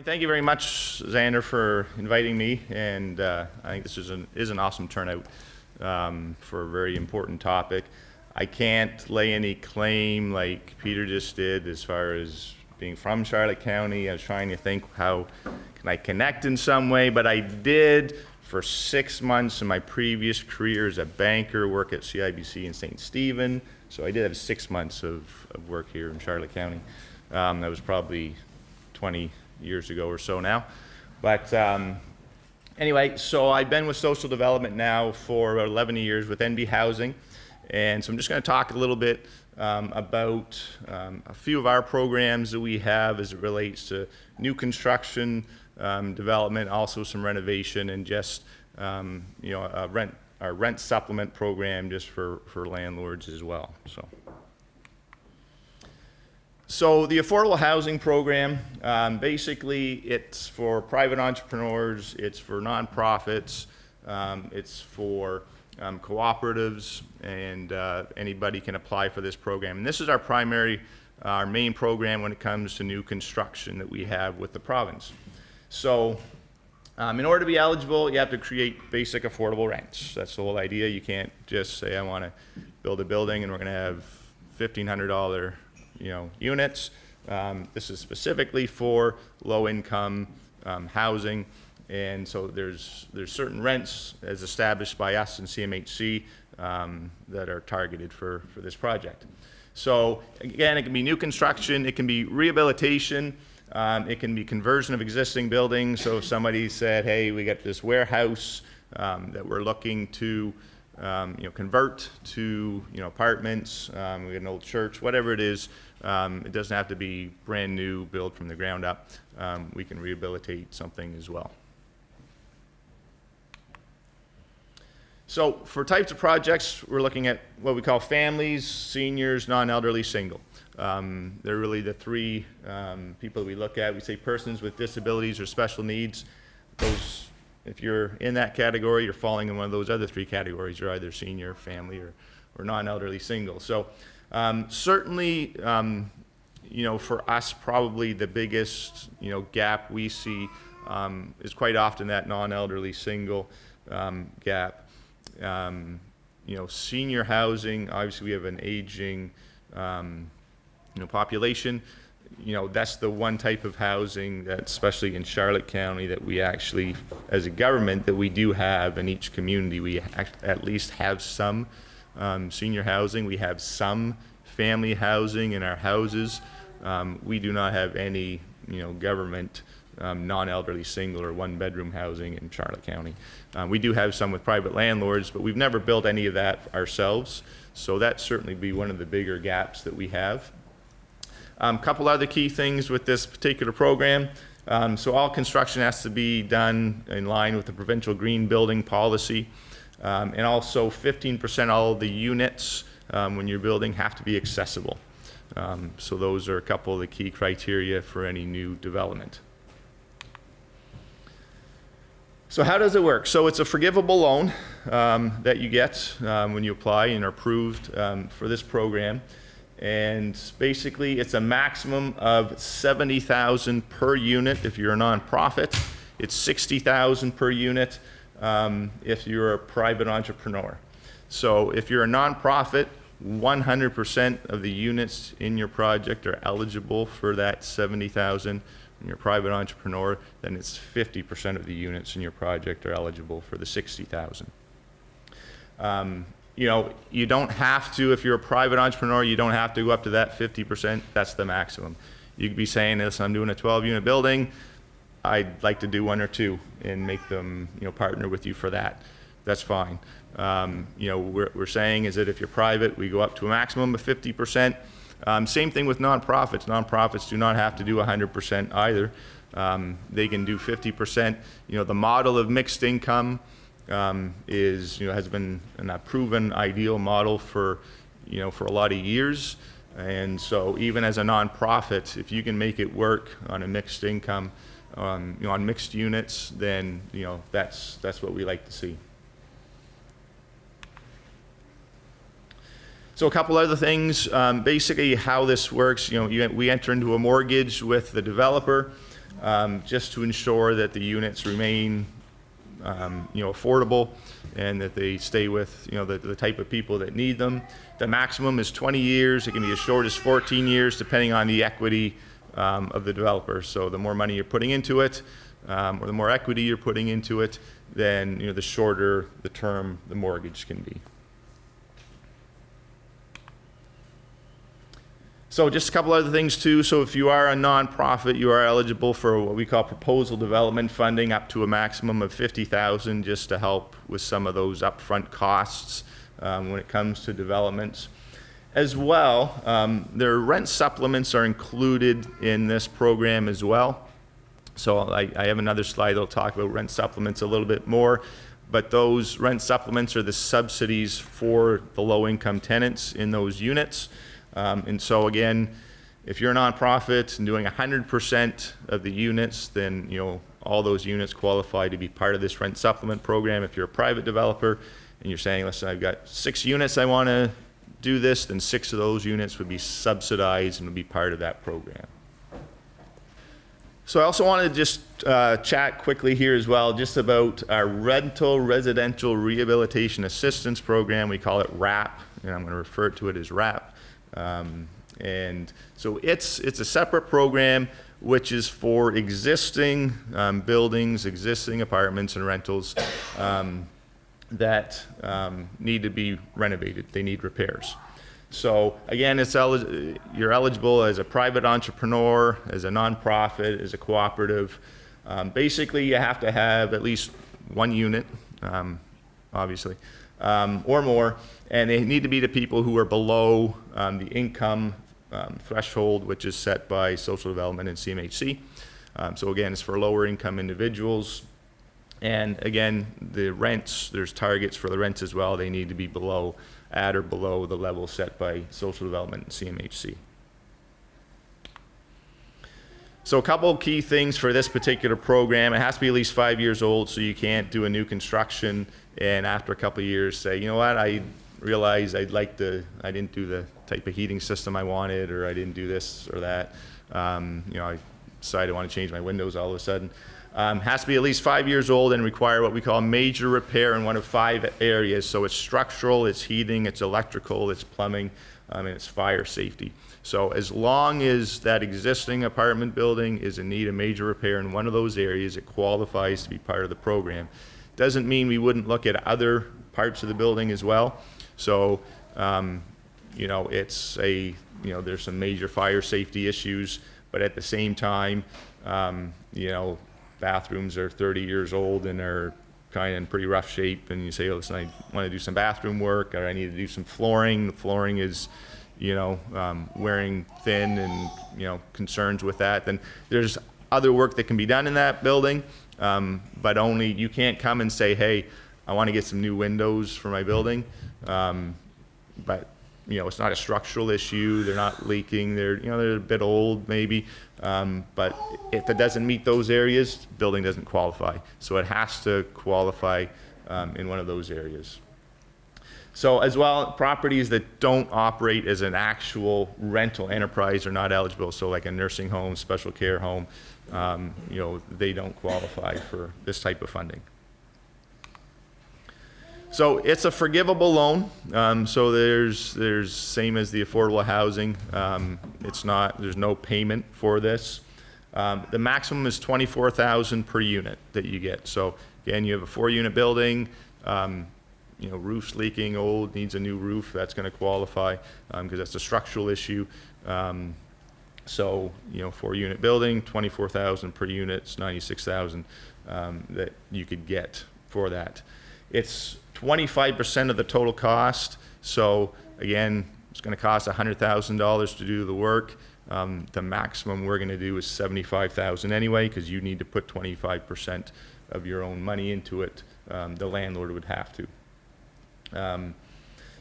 Thank you very much, Xander, for inviting me, and I think this is an awesome turnout for a very important topic. I can't lay any claim like Peter just did as far as being from Charlotte County. I was trying to think how can I connect in some way, but I did for 6 months in my previous career as a banker work at CIBC in St. Stephen. So I did have 6 months of work here in Charlotte County. That was probably 20 years ago or so now. But anyway, so I've been with social development now for about 11 years with NB Housing. And so I'm just going to talk a little bit about a few of our programs that we have as it relates to new construction, development, also some renovation, and just our rent supplement program just for landlords as well. So the affordable housing program, basically it's for private entrepreneurs, it's for nonprofits, it's for cooperatives, and anybody can apply for this program. And this is our main program when it comes to new construction that we have with the province. So in order to be eligible, you have to create basic affordable rents. That's the whole idea. You can't just say, I want to build a building and we're going to have $1,500 units. This is specifically for low-income housing, and so there's certain rents as established by us and CMHC that are targeted for this project. So again, it can be new construction, it can be rehabilitation, it can be conversion of existing buildings. So if somebody said, hey, we got this warehouse that we're looking to convert to apartments, we got an old church, whatever it is. It doesn't have to be brand new, built from the ground up. We can rehabilitate something as well. So for types of projects, we're looking at what we call families, seniors, non-elderly, single. They're really the three people that we look at. We say persons with disabilities or special needs. Those, if you're in that category, you're falling in one of those other three categories. You're either senior, family, or non-elderly, single. So certainly, for us, probably the biggest, gap we see is quite often that non-elderly, single gap. Senior housing, obviously we have an aging, population. That's the one type of housing that, especially in Charlotte County, that we actually, as a government, that we do have in each community. We at least have some senior housing. We have some family housing in our houses. We do not have any, government non-elderly, single, or one-bedroom housing in Charlotte County. We do have some with private landlords, but we've never built any of that ourselves. So that certainly be one of the bigger gaps that we have. A couple other key things with this particular program. So all construction has to be done in line with the provincial green building policy. And also 15% all of the units when you're building have to be accessible. So those are a couple of the key criteria for any new development. So how does it work? So it's a forgivable loan that you get when you apply and are approved for this program. And basically it's a maximum of $70,000 per unit if you're a nonprofit. It's $60,000 per unit if you're a private entrepreneur. So if you're a nonprofit, 100% of the units in your project are eligible for that $70,000. When you're a private entrepreneur, then it's 50% of the units in your project are eligible for the $60,000. You don't have to, if you're a private entrepreneur, you don't have to go up to that 50%. That's the maximum. You could be saying, listen, I'm doing a 12-unit building. I'd like to do one or two and make them, partner with you for that. That's fine. We're saying is that if you're private, we go up to a maximum of 50%. Same thing with nonprofits. Nonprofits do not have to do 100% either. They can do 50%. The model of mixed income has been a proven ideal model for a lot of years. And so even as a nonprofit, if you can make it work on a mixed income, on mixed units, then that's what we like to see. So a couple other things, basically how this works, we enter into a mortgage with the developer. just to ensure that the units remain affordable, and that they stay with, the type of people that need them. The maximum is 20 years. It can be as short as 14 years, depending on the equity of the developer. So the more money you're putting into it, or the more equity you're putting into it, then the shorter the term the mortgage can be. So just a couple other things too. So if you are a nonprofit, you are eligible for what we call proposal development funding, up to a maximum of $50,000, just to help with some of those upfront costs when it comes to developments. As well, their rent supplements are included in this program as well. So I have another slide that'll talk about rent supplements a little bit more, but those rent supplements are the subsidies for the low-income tenants in those units. And so again, if you're a nonprofit and doing 100% of the units, then all those units qualify to be part of this rent supplement program. If you're a private developer and you're saying, listen, I've got 6 units I want to do this, then 6 of those units would be subsidized and would be part of that program. So I also wanted to just chat quickly here as well, just about our Rental Residential Rehabilitation Assistance Program. We call it RAP, and I'm going to refer to it as RAP. And so it's a separate program which is for existing buildings, existing apartments and rentals that need to be renovated. They need repairs. So again, you're eligible as a private entrepreneur, as a nonprofit, as a cooperative. Basically, you have to have at least 1 unit, obviously, or more, and they need to be the people who are below the income threshold, which is set by social development and CMHC. So again, it's for lower income individuals. And again, the rents, there's targets for the rents as well. They need to be at or below the level set by social development and CMHC. So a couple of key things for this particular program. It has to be at least 5 years old, so you can't do a new construction and after a couple of years say, you know what, I realized I didn't do the type of heating system I wanted, or I didn't do this or that. I decided I want to change my windows all of a sudden. Has to be at least 5 years old and require what we call major repair in one of 5 areas. So it's structural, it's heating, it's electrical, it's plumbing, and it's fire safety. So as long as that existing apartment building is in need of major repair in one of those areas, it qualifies to be part of the program. Doesn't mean we wouldn't look at other parts of the building as well. So, there's some major fire safety issues, but at the same time, bathrooms are 30 years old and are kind of in pretty rough shape, and you say, oh, listen, I want to do some bathroom work, or I need to do some flooring. The flooring is, wearing thin, and, concerns with that. Then there's other work that can be done in that building, but only you can't come and say, hey, I want to get some new windows for my building. But it's not a structural issue. They're not leaking. They're a bit old maybe. But if it doesn't meet those areas, the building doesn't qualify. So it has to qualify in one of those areas. So as well, properties that don't operate as an actual rental enterprise are not eligible. So like a nursing home, special care home, they don't qualify for this type of funding. So it's a forgivable loan. So there's same as the affordable housing. There's no payment for this. The maximum is $24,000 per unit that you get. So again, you have a 4-unit building, roof's leaking, old, needs a new roof. That's going to qualify because that's a structural issue. So 4-unit building, $24,000 per unit, it's $96,000 that you could get for that. It's 25% of the total cost. So again, it's going to cost $100,000 to do the work. The maximum we're going to do is $75,000 anyway, because you need to put 25% of your own money into it. The landlord would have to.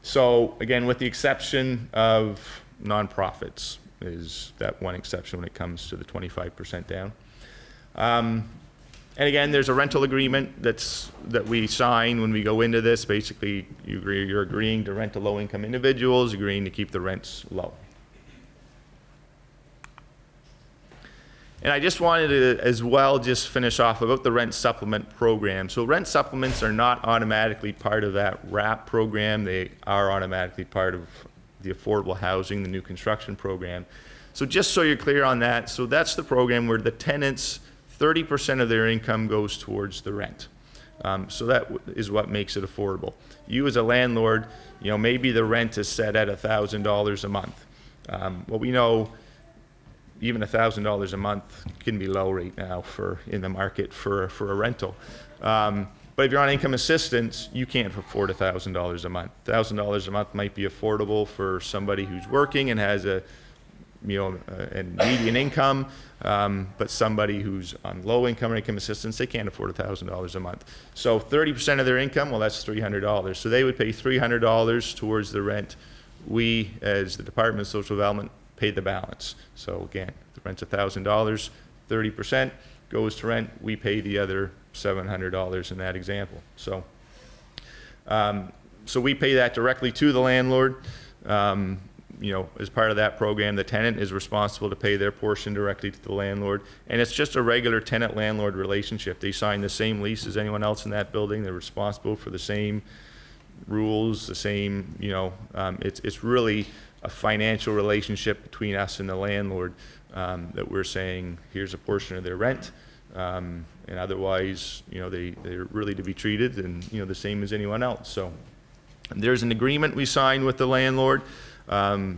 So again, with the exception of nonprofits, is that one exception when it comes to the 25% down. And again, there's a rental agreement that we sign when we go into this. Basically, you're agreeing to rent to low-income individuals, agreeing to keep the rents low. And I just wanted to, as well, just finish off about the rent supplement program. So rent supplements are not automatically part of that RAP program. They are automatically part of the affordable housing, the new construction program. So just so you're clear on that, so that's the program where the tenants, 30% of their income goes towards the rent. So that is what makes it affordable. You as a landlord, maybe the rent is set at $1,000 a month. Well, we know even $1,000 a month can be low right now in the market for a rental. But if you're on income assistance, you can't afford $1,000 a month. $1,000 a month might be affordable for somebody who's working and has a median income, but somebody who's on low income or income assistance, they can't afford $1,000 a month. So 30% of their income, well, that's $300. So they would pay $300 towards the rent. We, as the Department of Social Development, pay the balance. So again, the rent's $1,000, 30% goes to rent. We pay the other $700 in that example. So, so we pay that directly to the landlord. As part of that program, the tenant is responsible to pay their portion directly to the landlord. And it's just a regular tenant-landlord relationship. They sign the same lease as anyone else in that building. They're responsible for the same rules, the same, it's really a financial relationship between us and the landlord, that we're saying, here's a portion of their rent, and otherwise, they're really to be treated and, the same as anyone else. So there's an agreement we sign with the landlord,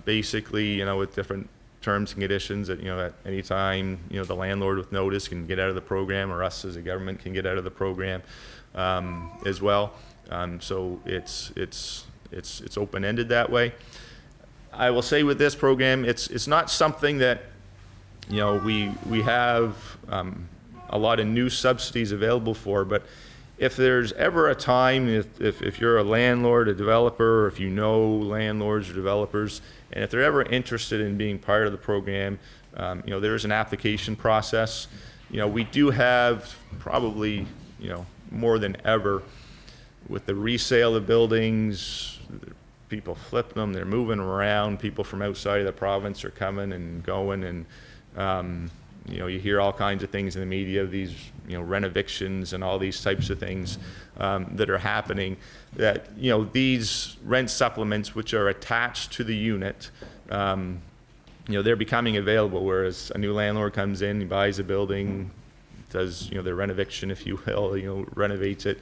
basically, with different terms and conditions that, at any time, the landlord with notice can get out of the program, or us as a government can get out of the program, as well. So it's open-ended that way. I will say with this program, it's not something that, we have a lot of new subsidies available for, but if there's ever a time, if you're a landlord, a developer, or if you know landlords or developers, and if they're ever interested in being part of the program, there is an application process. We do have probably, more than ever, with the resale of buildings, people flipping them, they're moving them around, people from outside of the province are coming and going, and you hear all kinds of things in the media, these renovictions and all these types of things that are happening, that these rent supplements, which are attached to the unit, they're becoming available, whereas a new landlord comes in, he buys a building, does their renoviction, if you will, renovates it,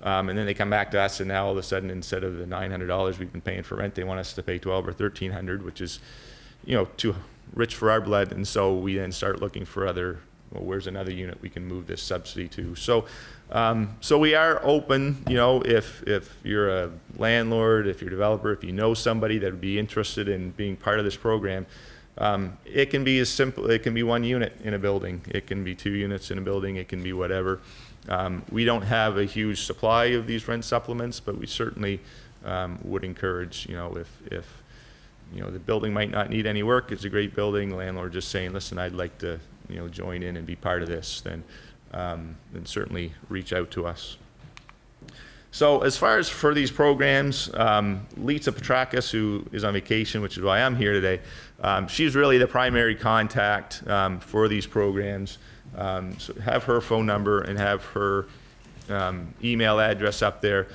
and then they come back to us, and now all of a sudden, instead of the $900 we've been paying for rent, they want us to pay $1,200 or $1,300, which is too rich for our blood. And so we then start looking for where's another unit we can move this subsidy to. So so we are open, if you're a landlord, if you're a developer, if you know somebody that would be interested in being part of this program. It can be as simple, it can be one unit in a building, it can be 2 units in a building, it can be whatever. We don't have a huge supply of these rent supplements, but we certainly would encourage, if the building might not need any work, it's a great building, landlord just saying, listen, I'd like to join in and be part of this, then certainly reach out to us. So as far as for these programs, Lisa Petrakis, who is on vacation, which is why I'm here today, she's really the primary contact for these programs. So have her phone number and have her email address up there.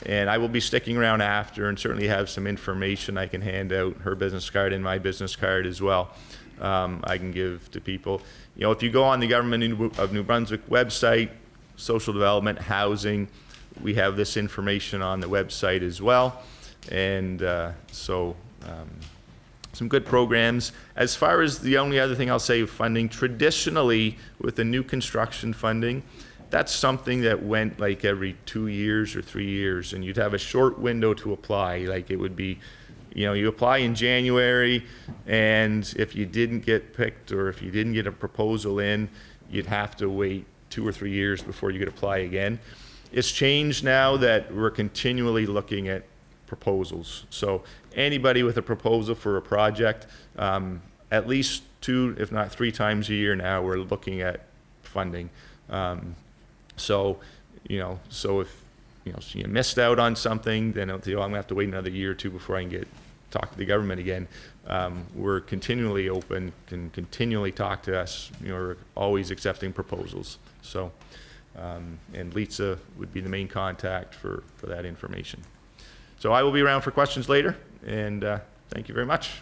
And I will be sticking around after and certainly have some information I can hand out, her business card and my business card as well. I can give to people. If you go on the Government of New Brunswick website, social development, housing, we have this information on the website as well. And some good programs. As far as the only other thing I'll say, funding, traditionally with the new construction funding, that's something that went like every 2 years or 3 years, and you'd have a short window to apply. Like it would be, you apply in January, and if you didn't get picked or if you didn't get a proposal in, you'd have to wait 2 or 3 years before you could apply again. It's changed now that we're continually looking at proposals. So anybody with a proposal for a project, at least 2, if not 3 times a year now, we're looking at funding. So if you missed out on something, then I'm gonna have to wait another year or 2 before I can get talk to the government again. We're continually open, can continually talk to us. We're always accepting proposals. So, and Lisa would be the main contact for that information. So I will be around for questions later, and thank you very much.